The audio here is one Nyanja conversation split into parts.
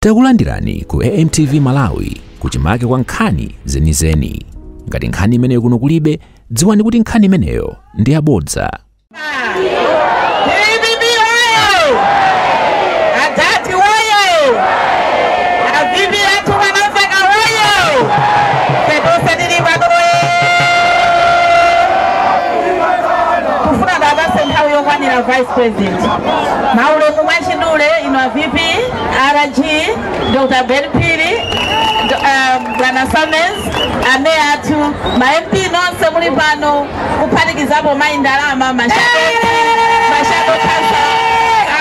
Takulandirani ku AMTV Malawi kuchimake kwa nkhani zenizeni. Ngati nkhani imeneyo kuno kulibe, dziwani kuti nkhani imeneyo ndi yabodza. Vice President Maulemu Mwashindule ino VP RG Dr. Ben Piri Bwana Summers ane atu ma MP nonse muli pano kuphatikizapo Maindalama Mashako Kansa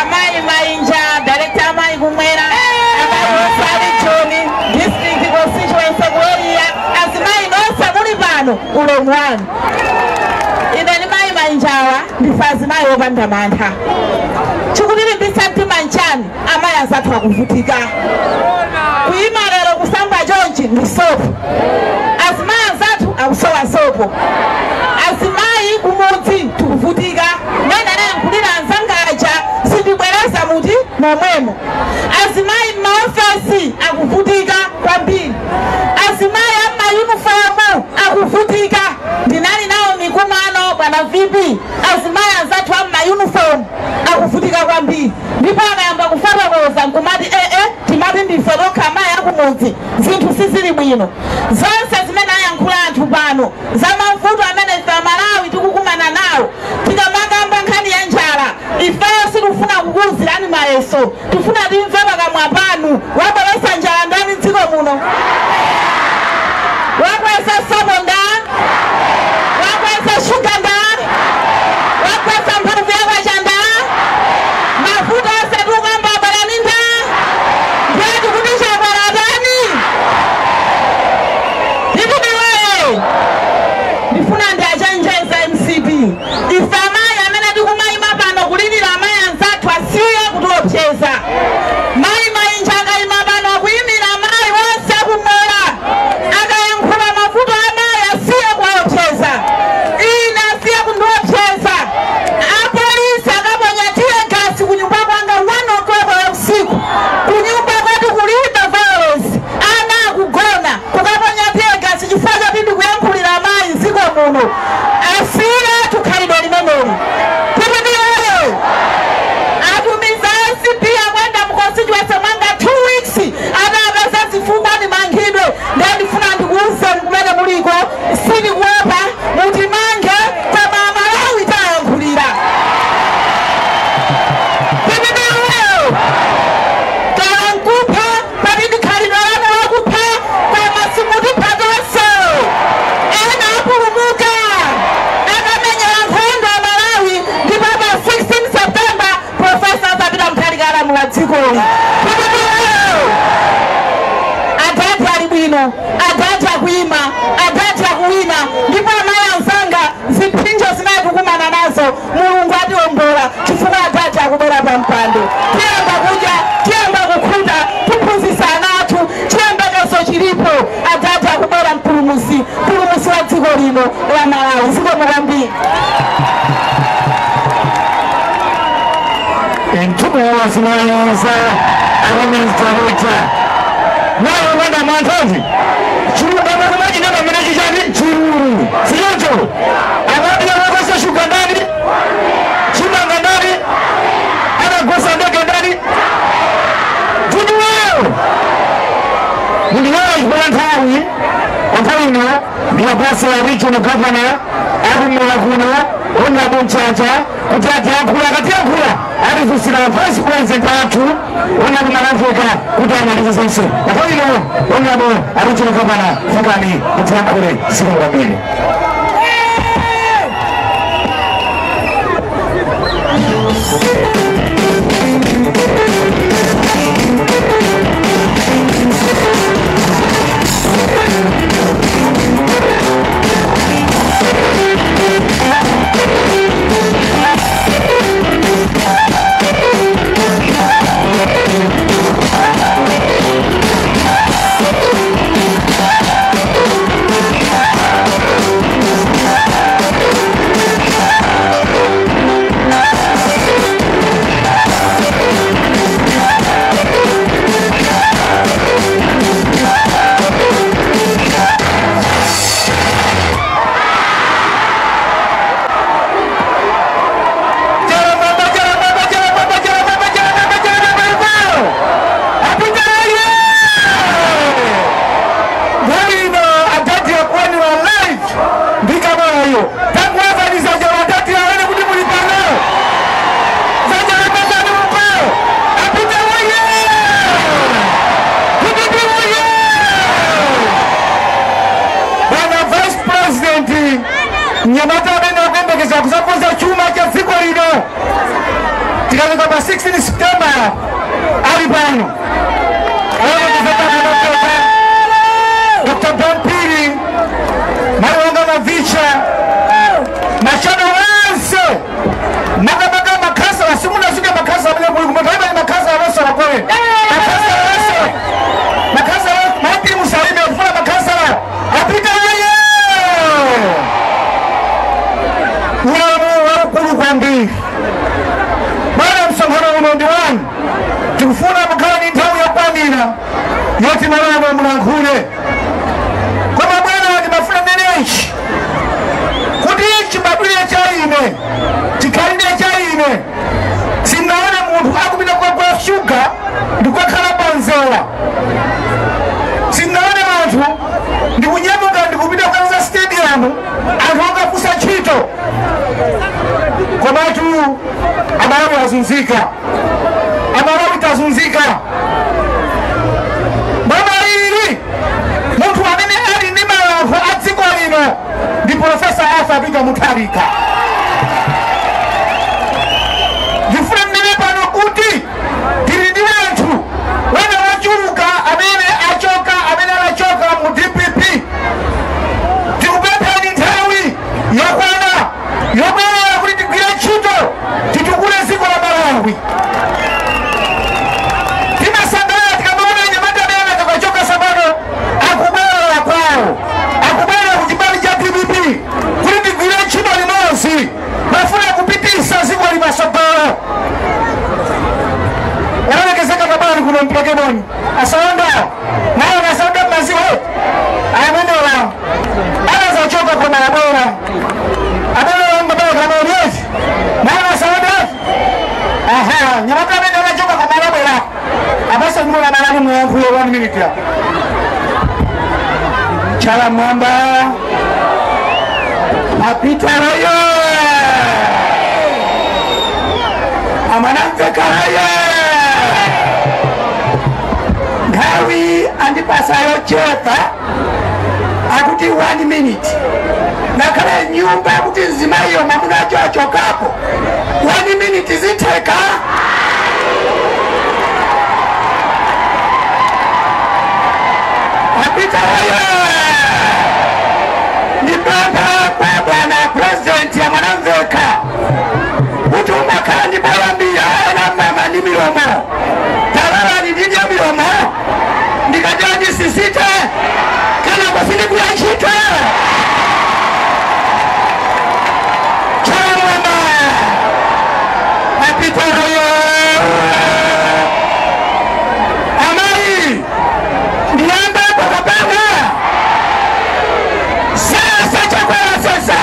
Amai Mainja Director Amai Kumwera Amai Sali Choni District Constituency Gloria Azimai nonse muli pano ulomwani Mainjawa ndifazi nayo bandamantha chikutili ndisanti manchani amaya zathu akuvutika kuyimalero kusamba jonji ndisopo azimaya zathu akusowa sopo azimayi kumudzi tukuvutika nena nkulira nzangaja sindibwereza muti momwemo azimayi maofesi akuvutika kwambiri azimayi amayunifomu akuvutika ndinali nawo mikumano bwana VP azimaya zathu amayunifomu akuvutika kwambiri ndipo anayamba kufotokoza nkumati timati ndifotoka amaya akumudzi zinthu sizili bwino zonse zimene ayankhula anthu pano za mavuto amene ife Malawi tikukumana nawo tikamakamba nkhani ya njala ifeyo sitifuna kukuwuzirani mayeso tifuna timve pakamwa panu wabweretsa njala ndani dziko muno wabweretsa sopo ndani wabweretsa shuga ndani wabweretsa mphamvu yakwacha ndani mavuto ase tukamba abalani ndani ndiyati kuti chabwera ndani ndikuti wewe ndifuna ndiachenjeza MCP ife amayi amene tikumayima pano kulirira amayi anzathu asiye kutiopseza mayi Mainja akayima pano akuyimira amayi wonse akumwera akayankhula mavuto amayi asiye kuwaopseza ine asiye kundiopseza apolisi akaponya tiye gasi kunyumba kwanga 1 o'clock ya usiku kunyumba kwatu kulibe violence ana akugona kukaponya tiye gasi chifukwa choti ndikuyankhulira amayi ziko muno asiye tukhalidwe limeneli kuti wewe atumiza SCP akwenda mkonstituency mwanga 2 weeks anapeza zifukwa ni mangidwe ndifuna ndikuuze kumene muliko sini kuopa muti mange koma Malawi tayankhulira kuti wewe tayankupha pabidi khalidwe lanu wakupha koma simuti patonse ena apulumuka akamenyera nkhondo ya Malawi ndipo pa 16 September Professor Zabita Mtharika mula dzikoli kuti wewe adati ali bwino adati akuyima adati akuwina ndipo amayi anzanga ziphinjo zimene tikumana nazo Mulungu atiwombola chifukwa adati akubwera pa mpando tiyamba kudya tiyamba kukhuta tiphunzitsa ana athu chiyembekezo chilipo adati akubwera mpulumutsi wa dziko lino la Malawi zikomo kwambiri Entume wasimaliza akamenzitaruta nayo wanda mantozi churu kama maji ndio mmeneji jani churu siyoto abadi anakosa shuka ndani chimanga ndani anakosa ndege ndani tuduo ndiyo bwantawi antawino ndiyo basi ya regional governor abumela kuno ona bonchacha kutati akula kati akula arifusira vice president atu ona kumarafika kutamaliza sisi atawino ona bo regional governor fukani kutakule singa mbili Mnyamata amene akuyembekeza kuzakonza chuma cha dziko lino. Tikafika pa 16 September ali pano. Dr. Pampiri, Marwanga Mavicha, Machado Wanse, Maga Makasa, Simuna Suga Makasa, Makasa Makasa Rosa Rapoe, Makasa Rosa, Makasa Mati Musalime, Fula Makasa, Apika Aye! Kulu Kwambi, Madam Samhara Umondiwan, Tufuna Makani Tawi ya Pamina, Yoti Marama Mulankule, kwa mabwana ni mafuna meneshi kudichi babuli ya chaine chikalinde ya chaine sinaona muntu akubina kwa shuga ndikwa kalabanzela sinaona muntu ndikunyamuka ndikubina kwa stadium antonga kusa chito kwa batu amarawi azunzika amarawi tazunzika baba hili muntu wamene ali ndi malavu a dziko lino ndi Profesa Arthur Peter Mutharika. Ndifuna mnene pano kuti tili ndi anthu wena wachuluka amene anachoka mu DPP. Tikupemphani nthawi yokwana yobwera kuti tigwire ntchito titukule dziko la Malawi. Timasangalala tikamaona Nyamata amene akachoka sabano akubwera kwawo. Akubwera kuchibali cha DPP kuti tigwire ntchito limodzi. Bafuna kupitisa dziko limasogolo. Wanawekezeka kabali kuno mpeke boni. Asonda. Nayo nasonda maziwa. Ayamendola. Anaza choka kwa marabora. Abendola mbabao kama uliezi. Nayo nasonda. Aha. Nyamata amene anachoka kwa marabora. Abasa mwona malani mwangu ya 1 minute ya. Chala mwamba. Apita royo. Amanamveka royo. Ngawi andipasayo chepa. Akuti 1 minute. Nakala nyumba akuti nzimayo mamunacho achokapo. 1 minute ziteka. Apita royo. Nipanga kwa bwana president ya Mwanamveka. Utuma kandi bayambia na mama ni milomo. Talala ni ndio milomo. Ndikajaji sisite. Kana kwa sini kuyashita. Chama mama. Apita royo. Amari. Niamba kwa kapanga. Sasa chakwara sasa.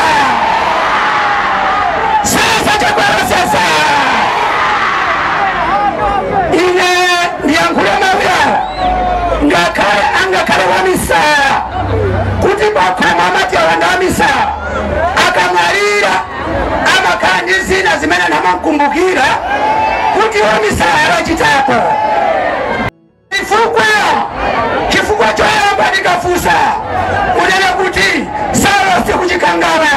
Sasa chakwara sasa. Ine ndiyankule mawya. Angakare wa misa. Kuti bakwa mamati ya wanda misa. Akamwarira. Ama kandizina zimena na mkumbukira. Kuti wa misa ya rajitapo. Kifukwa choya mbani kafusa. Unene kuti sawa si kujikangara.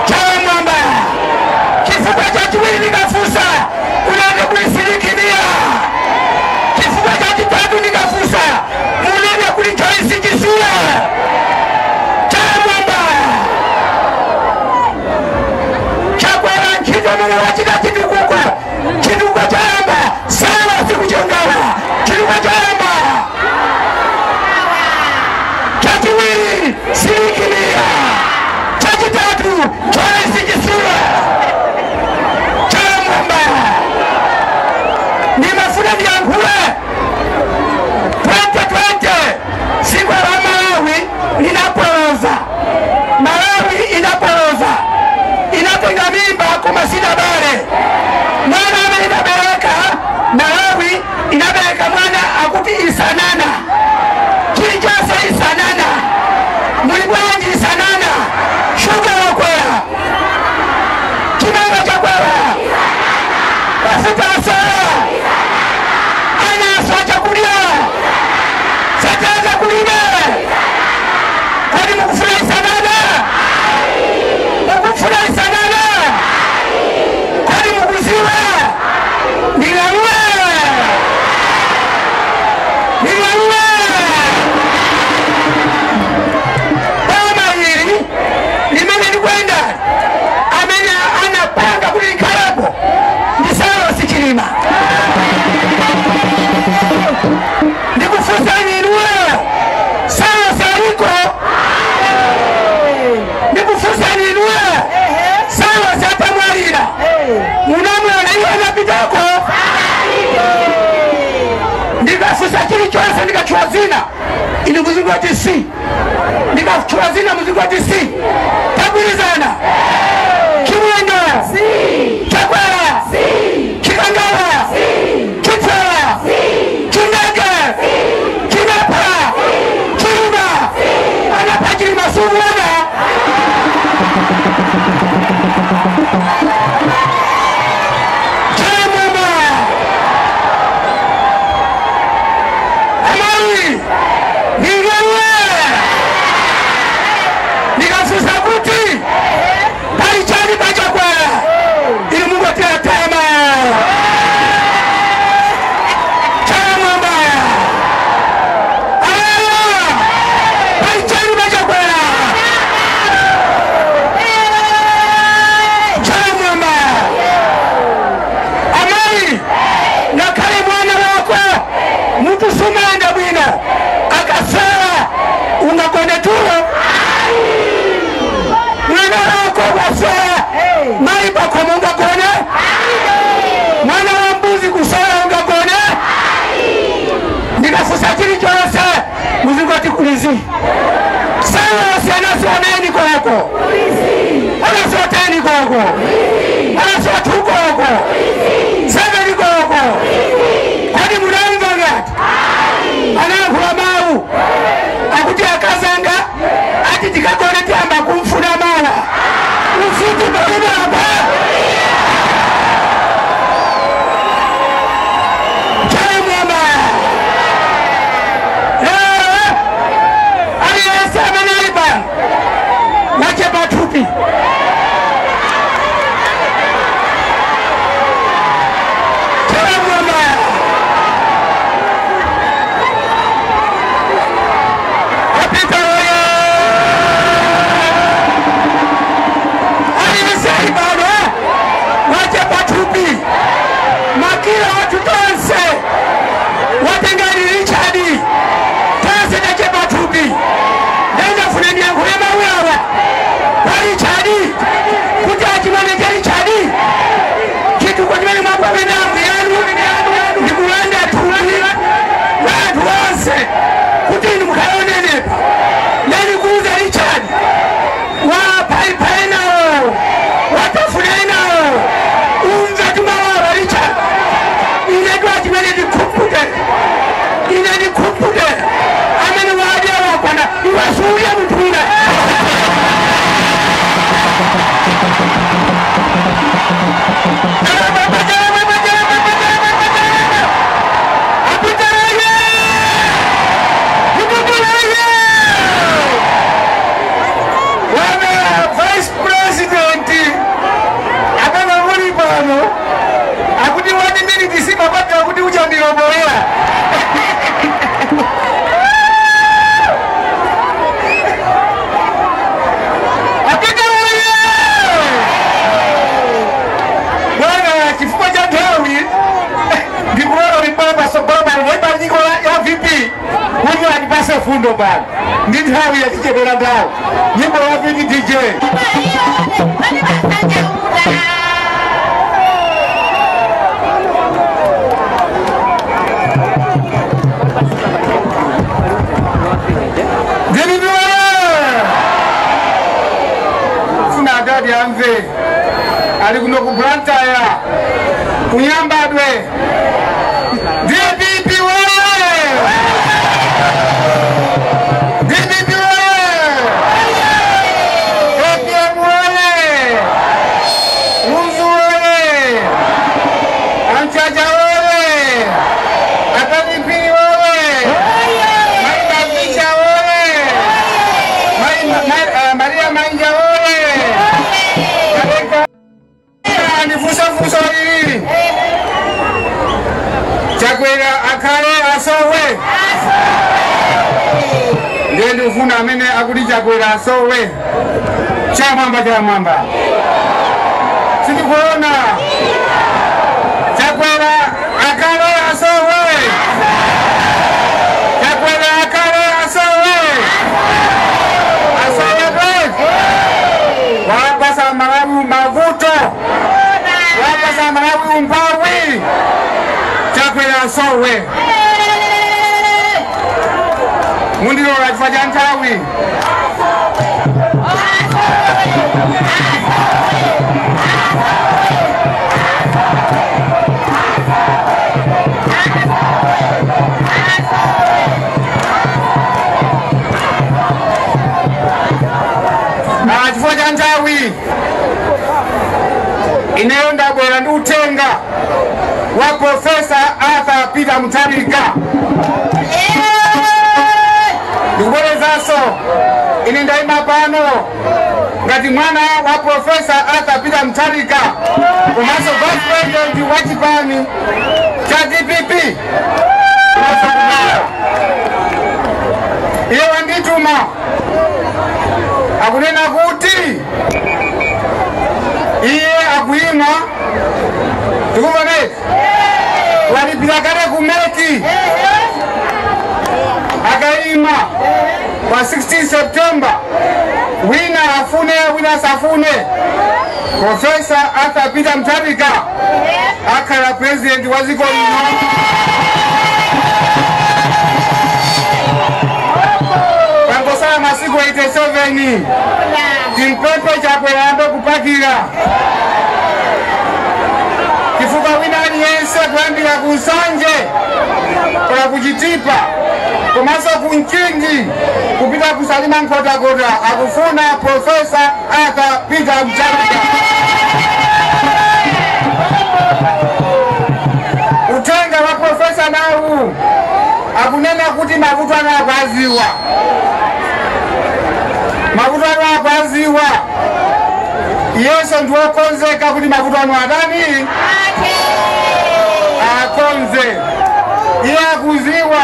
Chawa mwamba. Kifukwa cha chiwili ni kafusa. Unene kulisirikimia. Kifukwa cha chitatu ni kafusa. Unene kulichoisi kisua. Chawa mwamba. Chakwara nchido mwana wachika chitukukwa. Chitukwa chamba. Sawa si kujikangara. Chitukwa chamba. Chachiwili sirikilia. Chachitatu choisi kisua. Chawa mwamba. Ni mafuda ndiyankule. 2020 siku la Malawi linapooza. Malawi inapooza. Inatenga mimba kumasina bale. Mwana inabeleka. Malawi inabeleka mwana akuti isanana. Kinjasa isanana. Mwibwanji isanana. Shuga wakwea. Kimanga chakwea. Wasitasa. Ana sacha kulia. Sateza kulime. Kwani mkufu chose nikachua zina ili muzungu wa TC nikachua zina muzungu wa TC tabulizana Kimwendo Chakwera Kikangala Kitara Kinege Kinapa Kiruma anapajiri masuwana Sawa sana soneni kwako. Ana soteni kwako. Ana sotu kwako. Sema ni kwako. Kwani mnaimba ngati? Ana kwa mau. Akutia kazanga ati tikakone tamba kumfuna mala. Usiku baba hapa. fundo bana ndini hawi ya DJ Belangao nyimbo wapi ni DJ Funa dadi anze ali kuno kubranta ya kunyambadwe DPP Chakwera akale asowe Ndio ufuna amene akuli Chakwera asowe Chamamba Sikuona Chakwera akale asowe Chakwera akale asowe Wapasa marabu mavuto Wapasa marabu mpawi Chakwera asowe Mundilo chifukwa cha nthawi. Chifukwa cha nthawi ineyo ndabwera ndi uthenga wa Profesa Arthur Peter Mutharika. Ndikubwerezanso ine ndayima pano ngati mwana wa Profesa Arthur Peter Mutharika komanso Vice President wa chipani cha DPP. Iye wandituma akunena kuti iye akuyima tikuoneka walipira kale kumeki akayima pa 16 September wina afune wina safune Profesa Arthur Peter Mutharika akhala president wa dziko lino. Pangosala masiku 87 timpepe chakweyambe kupakira chifukwa wina aliyense kuyambira kusanje kola kuchitipa komanso kunchinji kupita kusalima nkhotakota akufuna Profesa Arthur Peter Mutharika. Uthenga wa profesa nawu akunena kuti mavuto anapaziwa. Mavuto anapaziwa. Yesu ndiwo konzeka kuti mavuto anu adani akonze. Iye akuziwa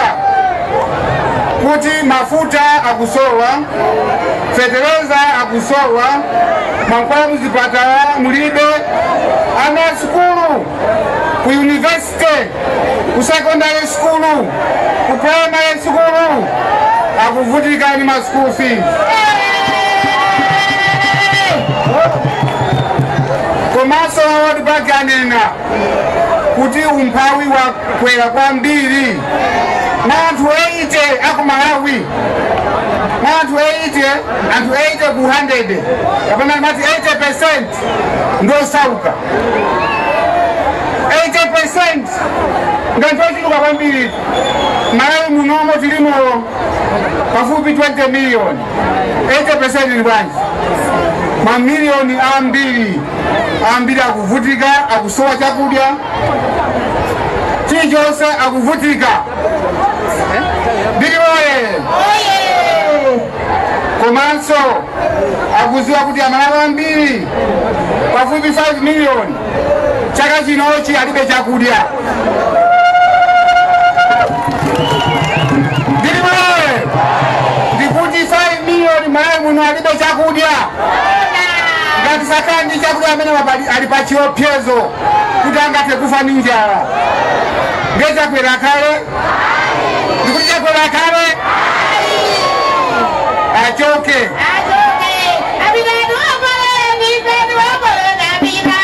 kuti mafuta akusowa, fetereza akusowa, mankwala muzipatala mulibe, ana skulu, ku university, ku secondary skulu, ku primary skulu, akuvutika ni ma school fees. Komanso World Bank anena kuti umphawi wakwera kwambiri. Nantu 80 aku Malawi. Nantu 80 and 80 ku 100. Kapana mati 80% ndo sauka. 80% ngantochi kwa kwambiri. Malawi munomo tilimo pafupi 20 million. 80% ni banji. Mamilioni ambiri akuvutika akusowa chakudya. Chijose akuvutika. Bikiwaye komanso akuziwa kuti amalawi ambiri pafupi 5 million chaka chinochi alibe chakudya. Bikiwaye ndikuti 5 million malawi muno alibe chakudya. Ngati sakandi chakudya amene alipachiopyezo kuti angate kufa ndi njala. Ngeza kwera kale ndikuti kwera kale achoke abidani wapale ni beni wapale na bina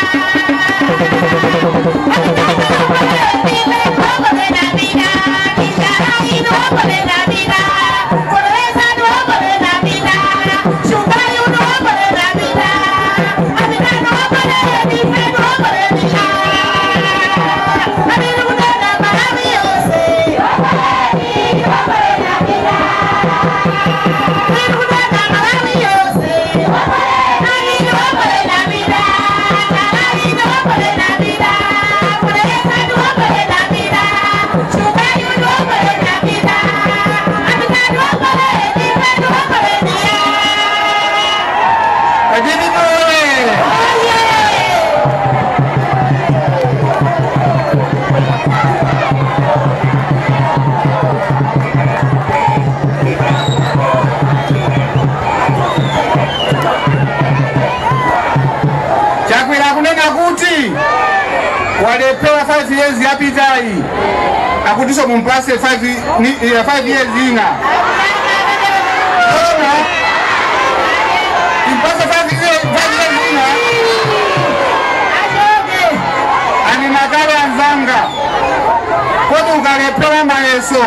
walepewa 5 years yapitai akutiso mumpase 5 years ina impase 5 years ina ani makale anzanga kodi ukalepewa maeso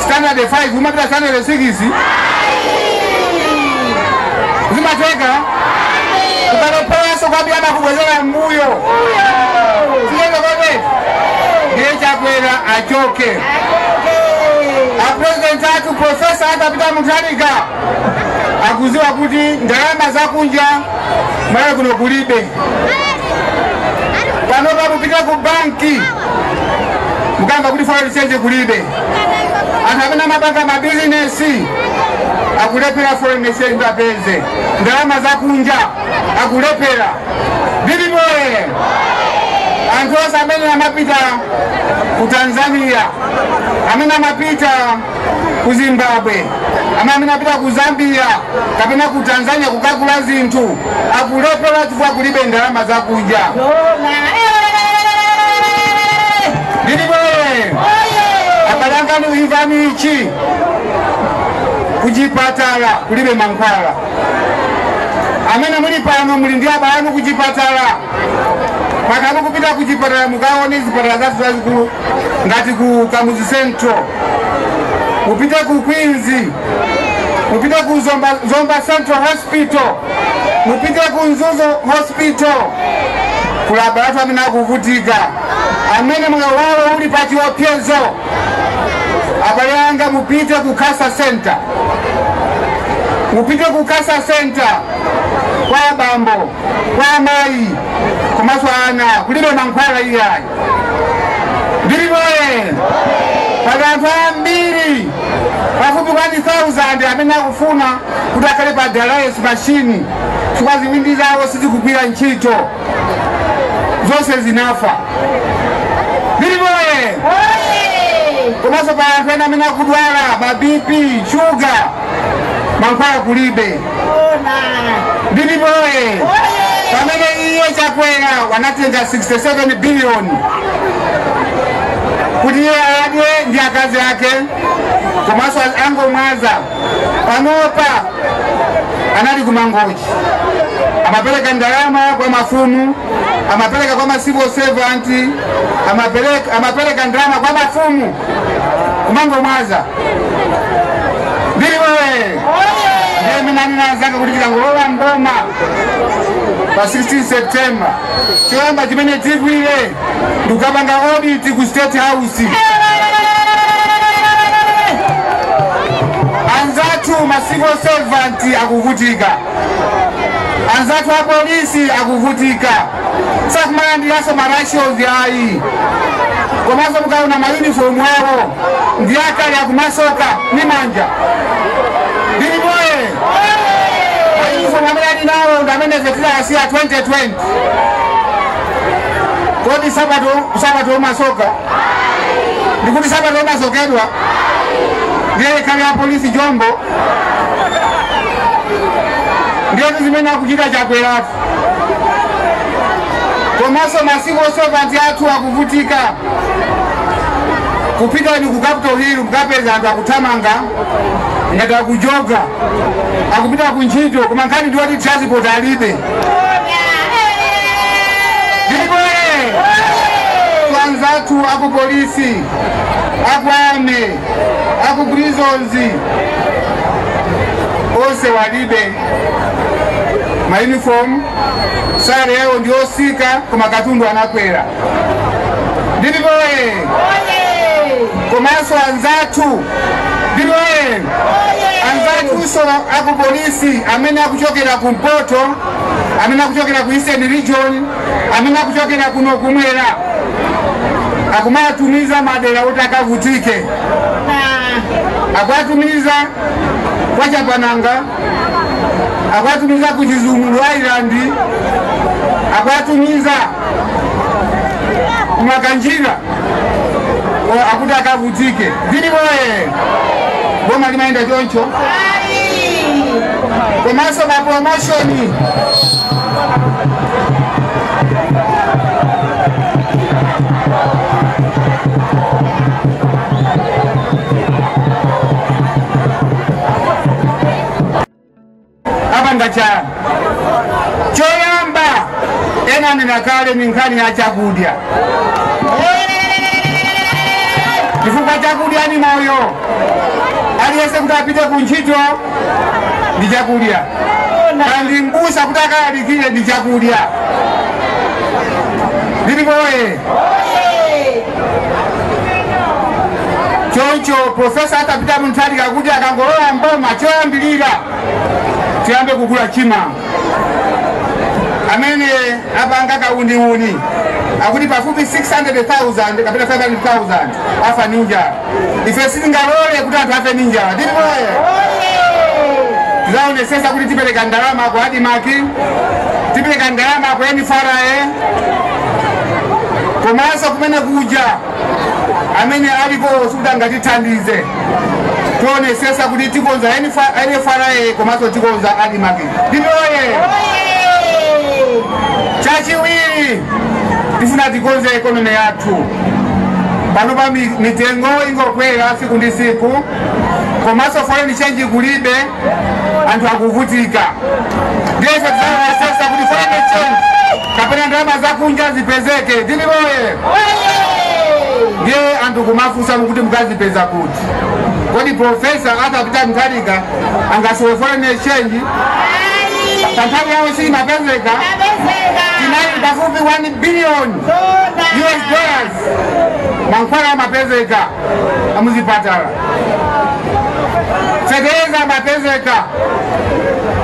standard 5 umapita standard 6 zimateka ukalopeso kwabiyana kubwezera mbuyo siyenza kwabeti ndiye chakwera achoke apresident atu profesa atapita mutanika akuziwa kuti ndalama zakunja mara kuno kulibe panopa kupita ku banki mukamba kuti foreign exchange kulibe anthu amene amapanga mabizinesi akulepera foreign exchange apeze ndalama zakunja akulepera biliboye anthu onse amene amapita ku Tanzania amene amapita ku Zimbabwe amene amapita ku Zambia kapena ku Tanzania kukagula zinthu akulepera chifukwa kulibe ndalama zakunja biliboye abalangani uivani ichi kuchipatala kulibe mankhwala amene muli pano muli ndi abanu kuchipatala pakati kupita kuchipatala mukaone zipatala zathu zazikulu ngati ku Kamuzu Central mupite ku Queens mupite ku Zomba Central Hospital mupite ku Nzuzo Hospital kulaba watu amene akuvutika amene moyo wawo uli pa chiopsezo abalanga mupite ku Kasa Center mupite ku Kasa Center kwa bambo kwa mai kumaswana kulibe mankhwala iyayi biliboye paganthu ambiri pafupi kwa 1000 amene akufuna kuti akhale pa dialysis machine chifukwa ziwindi zawo sizikugwira ntchito zonse zinafa biliboye komanso pa anthu ena amene akudwala ma BP sugar mankhwala kulibe biliboye pamene iye chakwera wanatenga 67 billion kuti iye adye ndi akazi ake komanso angomwaza panopa anali kumangochi amapereka ndalama kwa mafumu amapereka kwa civil servant amapereka ndalama kwa mafumu kumangomwaza biliwe ndiye minani nazanga kuti chitangolola mboma pa 16 September choyamba chimene tigwire ndikukapanga audit ku State House anzathu ma civil servant akuvutika anzathu a polisi akuvutika sakumana ndiyaso ma ratios ayi komanso mukaona ma uniform yawo ndiyakali akumasoka ni manja biliboye uniform amene ali nawo ndamene zetila asiya 2020 kodi sabato umasoka ndikuti sabato umasokedwa ndiye kali ya polisi Jombo ndiye zimene akuchita chakwera komanso ma civil servant athu akuvutika kupita ni ku Capitol Hill mukapeza anthu akuthamanga ngati akujoga akupita ku ntchito koma nkhani ndi woti transport alibe biliboye anzathu aku polisi aku ame aku prisons onse walibe ma uniform sare yawo ndi osika koma katundu anakwera biliboye komanso anzathu biliboye anzathu so aku polisi amene akuchokera ku Mpoto amene akuchokera ku Eastern Region amene akuchokera kuno kumwera akumatumiza madera kuti akavutike akwatumiza kwa Chapananga akwatumiza ku Chizumulu Island akwatumiza kumakanjira akuti akavutike biliboye boma limaenda choncho komanso ma promotion abangachana choyamba ena ninakale ni nkhani ya chakudya chifukwa chakudya ni moyo. Aliyese kuti apite kunchito ndi chakudya, kandi mbusa kuti akalalikire ndi chakudya. Ndilipoye choncho profesa atapita munthalika kuti akangolowa mboma choyambilira tiyambe kugula chimanga. Amene apanga kauniuni akuti pafupi 600,000 kapena 500,000 afa ninja. Ife sitingalole kuti anthu afe ninja. Ndilipoye tizaonesesa kuti tipereka ndalama kwa Adimaki, tipereka ndalama kwa NFRA, komanso kumene kuja amene alipo suda ngatithandize tionesesa kuti tikonza NFRA komanso tikonza Adimaki. Ndilipoye chachiwiri tifuna tikonze ekonomi yathu. Pano pa mitengo ingokwera siku ndi siku, komanso foreign exchange kulibe, anthu akuvutika. Ndiye ife tizaonesesa kuti foreign exchange kapena ndalama zakunja zipezeke. Ndilipoye ndiye anthu kumafunsa kuti mukazipeza kuti. Kodi profesa atapita mthalika angasowe foreign exchange tanthawi yawo si imapezeka? Tinayi pafupi 1 billion US dollars mankhwala amapezeka amuzipatala, fetereza amapezeka.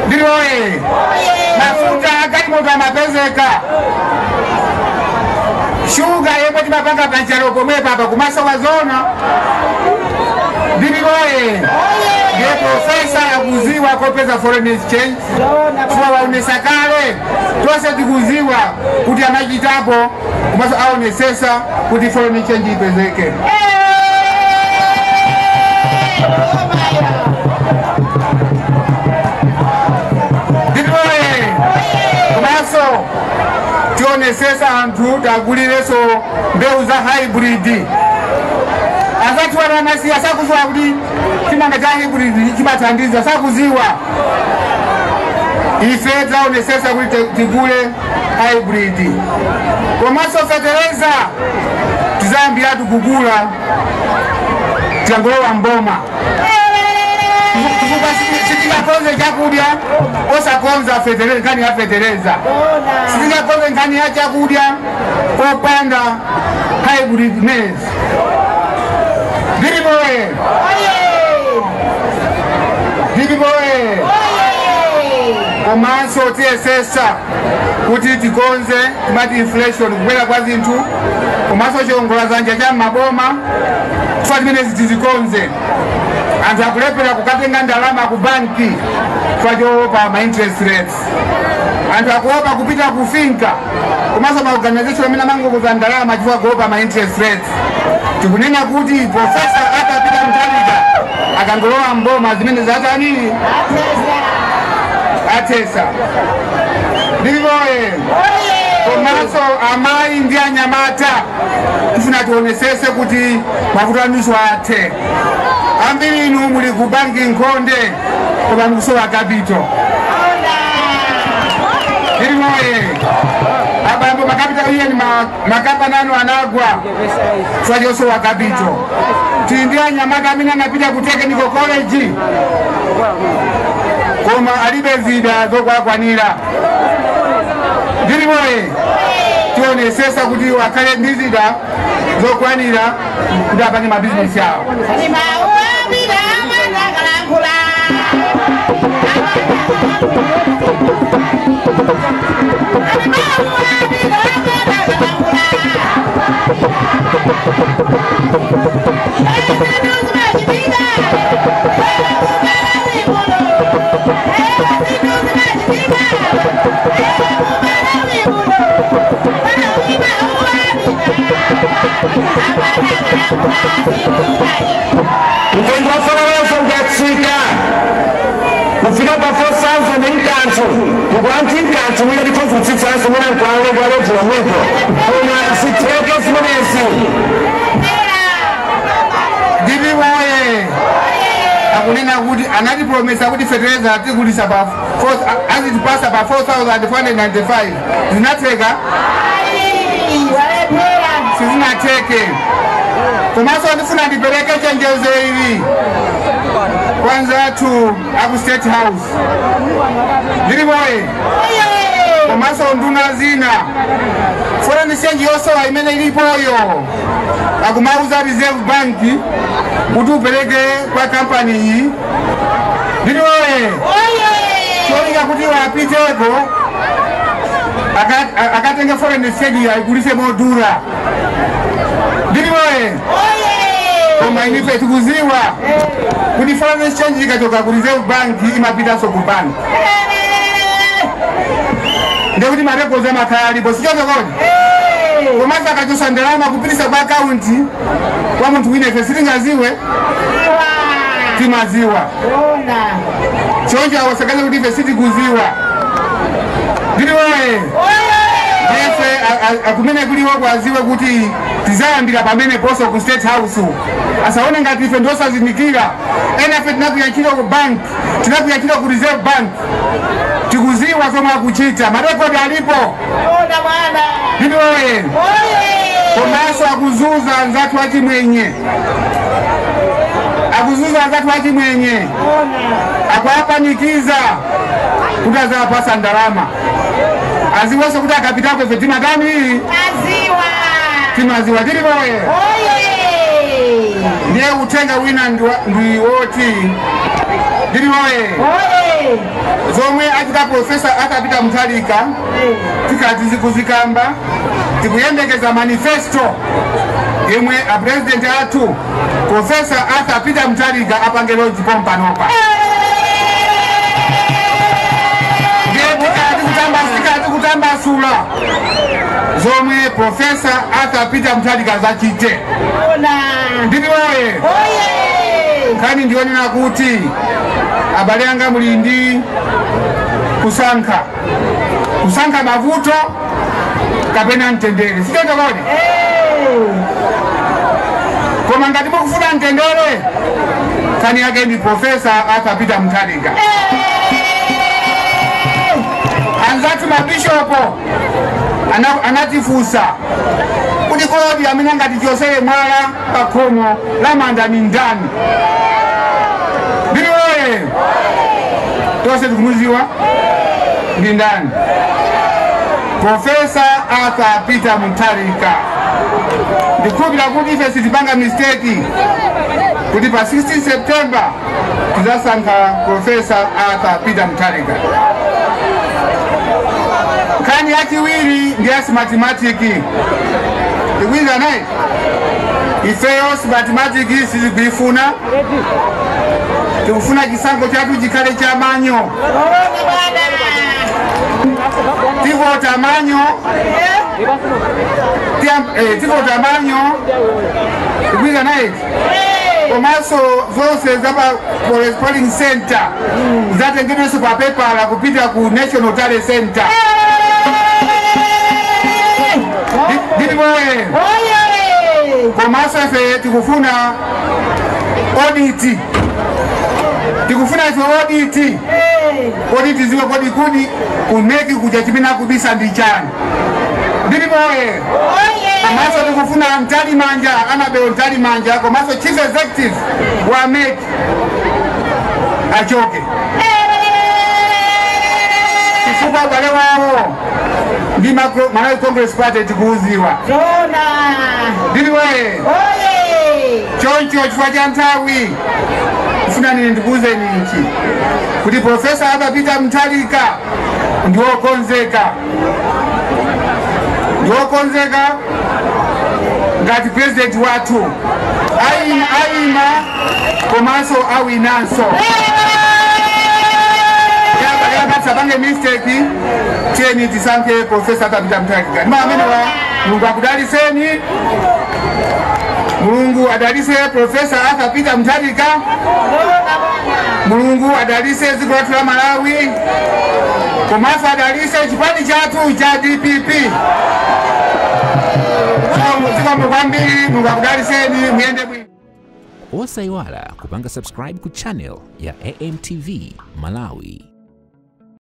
Ndilipoye mafuta agalimoto amapezeka, shuga yemwe timapanga panchalo pomwe papa kumasowa zona. Ndilipoye ndiye profesa akuziwa kopeza foreign exchange fuwa waonesa kale tose tikuziwa kuti anachitapo kumaso aonesesa kuti foreign exchange ipezeke. Ndilipoye kumaso tionesesa anthu tagulireso mbewu za hybrid. Azatu wana masiya sakuziwa kuti chimanga cha hybrid chimathandiza sakuziwa. Ife taonesesa kuti tigule hybrid. Komanso fetereza tizambira tukugula tiangolowa mboma. Sitingakonze chakudya osakonza fetereza nkani ya fetereza. Sitingakonze nkani ya chakudya opanda hybrid maize. Ndilipoye komanso tiyesesa kuti tikonze timati inflation kukwera kwa zinthu, komanso chiongola zanja cha maboma kufa timenezi tizikonze. Anthu akulepera kukatenga ndalama ku banki kwa choopa ma interest rates. Anthu akuopa kupita kufinka, komanso ma organization amene amangokoza ndalama chifukwa kuopa ma interest rates. Tikunena kuti profesa atapita mthalika akangolowa mboma zimene zatani atesa. Ndilipoye komanso amayi ndi anyamata tifuna tionesese kuti mavuto athe. Ambiri inu muli ku banki Nkhonde koma mukusowa kapito. Ndilipoye abambo makapita iye ni makamba nanu anagwa twajoso wa kapito. Tindia nyamata amene anapita ku technical college koma alibe zida zokwakwanira. Ndilipoye tionesesa kuti wakhale ndi zida zokwanira kuti apange mabizinesi yawo. Kufika pa 4,000 inkanso kukulanti inkanso mwile dikofu tsitsanso mwina mkwalo gwalo mwiko kuna siteke simonesi. Ndilipoye akunena kuti anatipromesa kuti fetereza atikulisa pa azitipasa pa 4,495 zinatheka? Sizinateke. Komanso ndifuna ndipeleke chenjezo ili kwanza tu aku State House ndiri boye komanso nduna zina foreign exchange yonse imene ilipoyo akumauza Reserve Bank kuti upeleke kwa company iyi ndiri boye cholinga kuti wapiteko akatenge foreign exchange ayigulise modula ndiri boye koma inife tikuziwa kuti foreign exchange ikachoka ku Reserve Bank imapitaso ku bank ndekuti marekozi amakhala alipo sichotokoni komanso akachosa ndalama kupitisa kwa akaunti kwa munthu wina ife sitingaziwe timaziwa choncho awasakaze kuti ife sitikuziwa ndiri woye ife akumene kuliwo kwaziwe kuti tizayambira pamene poso ku State House asaone ngati ife ndosazindikira ena ife tinakuyachira ku bank tinakuyachira ku Reserve Bank tikuziwa zomwe akuchita marekodi alipo ndiri woye komanso akuzuza anzathu achimwenye akuapanikiza kuti azawapasa ndalama aziwenso kuti akapitako ife timatani timaziwa tiri boye ndiye utenga wina ndi woti ndiri boye zomwe achita profesa akapita Mutharika tikati zikuzikamba tikuyembekeza manifesto yemwe a president athu Profesa akapita Mutharika apange lodge pompanopa tikati kutambasula zomwe Profesa akapita Mutharika zachite ndiri woye kani ndionena kuti abale anga mulindi kusankha mavuto kapena mtendere sitotokoni koma ngati mukufuna mtendere kani yake ndi Profesa akapita Mutharika anzathu mabishopo anatifusa kuti kodi amene ngati choseye mwala pakhomo la manda ni ndani ndiri woye tose tikumuziwa ndi ndani Profesa akapita Mutharika ndikubira kuti ife sitipanga mistake kuti pa 16 September tizasankha Profesa akapita Mutharika kani yachiwiri ndi asi mathematiki tikwiza naye ifeyo mathematiki sizikuifuna tikufuna chisankho chathu chikhale cha manyo tivota manyo tikwiza naye komanso zonse zapa polling center zatengedwenso pa pepala kupita ku National Talent Center ndiri boye komanso ife tikufuna audit ziwe kodi kudi kuneki kuja chipina kubisa ndichani ndiri boye komanso tikufuna Mtalimanja Annabel Mtalimanja komanso chief executive wa MEC achoke chifukwa wale wao ndi Malawi Congress Party tikuuziwa ndiri boye choncho chifukwa cha nthawi kufuna nini ndikuuze ninchi kuti Profesa akapita Mutharika ndiokonzeka ngati president wathu aima komanso awinanso sabange mistake cheni tisankhe Profesa akapita Mutharika ndima amene wa Mulungu akudaliseni Mulungu adalise Profesa akapita Mutharika Mulungu adalise dziko lathu la Malawi komanso adalise chipani chathu cha DPP zikomo kwambiri Mulungu akudaliseni muyende bwino osayiwala kupanga subscribe ku channel ya AMTV Malawi.